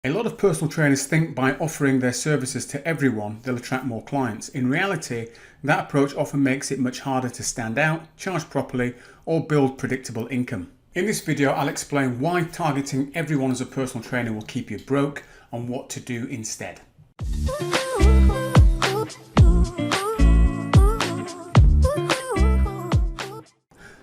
A lot of personal trainers think by offering their services to everyone, they'll attract more clients. In reality, that approach often makes it much harder to stand out, charge properly, or build predictable income. In this video, I'll explain why targeting everyone as a personal trainer will keep you broke and what to do instead.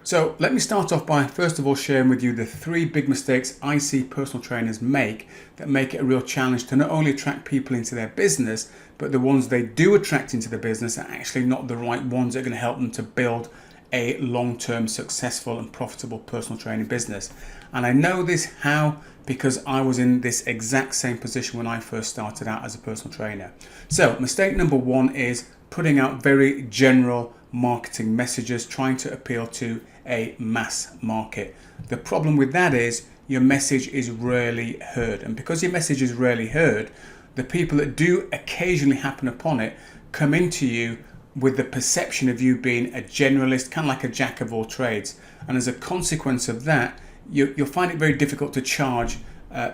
So let me start off by first of all sharing with you the 3 big mistakes I see personal trainers make that make it a real challenge to not only attract people into their business, but the ones they do attract into the business are actually not the right ones that are going to help them to build a long-term successful and profitable personal training business. And I know this how because I was in this exact same position when I first started out as a personal trainer. So mistake number 1 is putting out very general marketing messages, trying to appeal to a mass market. The problem with that is your message is rarely heard, and because your message is rarely heard, the people that do occasionally happen upon it come into you with the perception of you being a generalist, kind of like a jack of all trades, and as a consequence of that, you'll find it very difficult to charge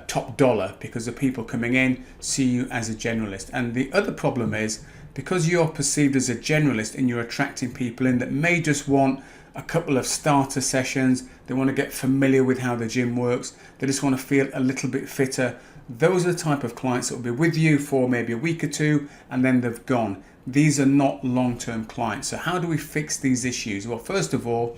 top dollar because the people coming in see you as a generalist. And the other problem is because you're perceived as a generalist and you're attracting people in that may just want a couple of starter sessions, they want to get familiar with how the gym works, they just want to feel a little bit fitter. Those are the type of clients that will be with you for maybe a week or two and then they've gone. These are not long-term clients. So how do we fix these issues? Well, first of all,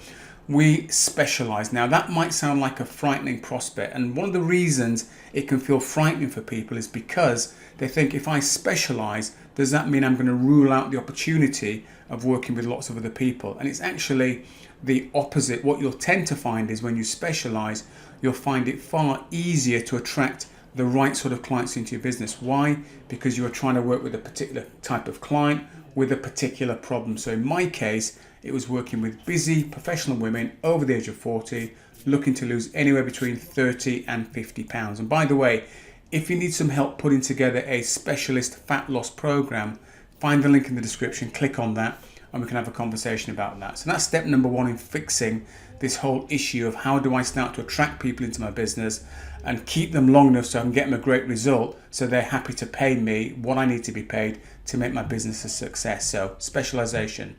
we specialize. Now that might sound like a frightening prospect, and one of the reasons it can feel frightening for people is because they think, if I specialize, does that mean I'm going to rule out the opportunity of working with lots of other people? And it's actually the opposite. What you'll tend to find is when you specialize, you'll find it far easier to attract the right sort of clients into your business. Why? Because you are trying to work with a particular type of client with a particular problem. So in my case, it was working with busy professional women over the age of 40 looking to lose anywhere between 30 and 50 pounds. And by the way, if you need some help putting together a specialist fat loss program, find the link in the description, click on that, and we can have a conversation about that. So that's step number 1 in fixing this whole issue of how do I start to attract people into my business and keep them long enough so I can get them a great result so they're happy to pay me what I need to be paid to make my business a success. So specialization.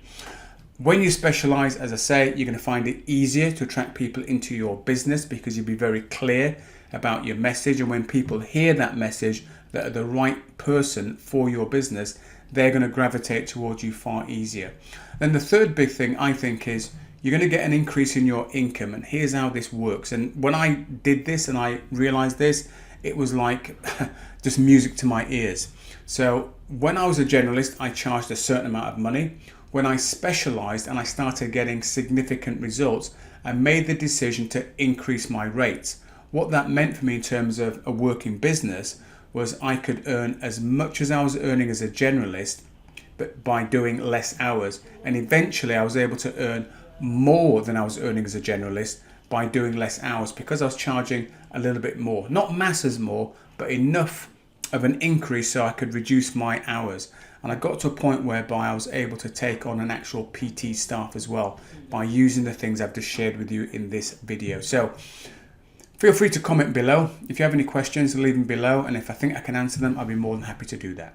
When you specialize, as I say, you're going to find it easier to attract people into your business because you'll be very clear about your message, and when people hear that message that are the right person for your business, they're going to gravitate towards you far easier. Then the third big thing I think is you're going to get an increase in your income, and here's how this works. And when I did this and I realized this, it was like just music to my ears. So when I was a generalist, I charged a certain amount of money. When I specialized and I started getting significant results, I made the decision to increase my rates. What that meant for me in terms of a working business was I could earn as much as I was earning as a generalist, but by doing less hours. And eventually I was able to earn more than I was earning as a generalist by doing less hours because I was charging a little bit more. Not masses more, but enough of an increase so I could reduce my hours. And I got to a point whereby I was able to take on an actual PT staff as well by using the things I've just shared with you in this video. So feel free to comment below. If you have any questions, leave them below, and if I think I can answer them, I'll be more than happy to do that.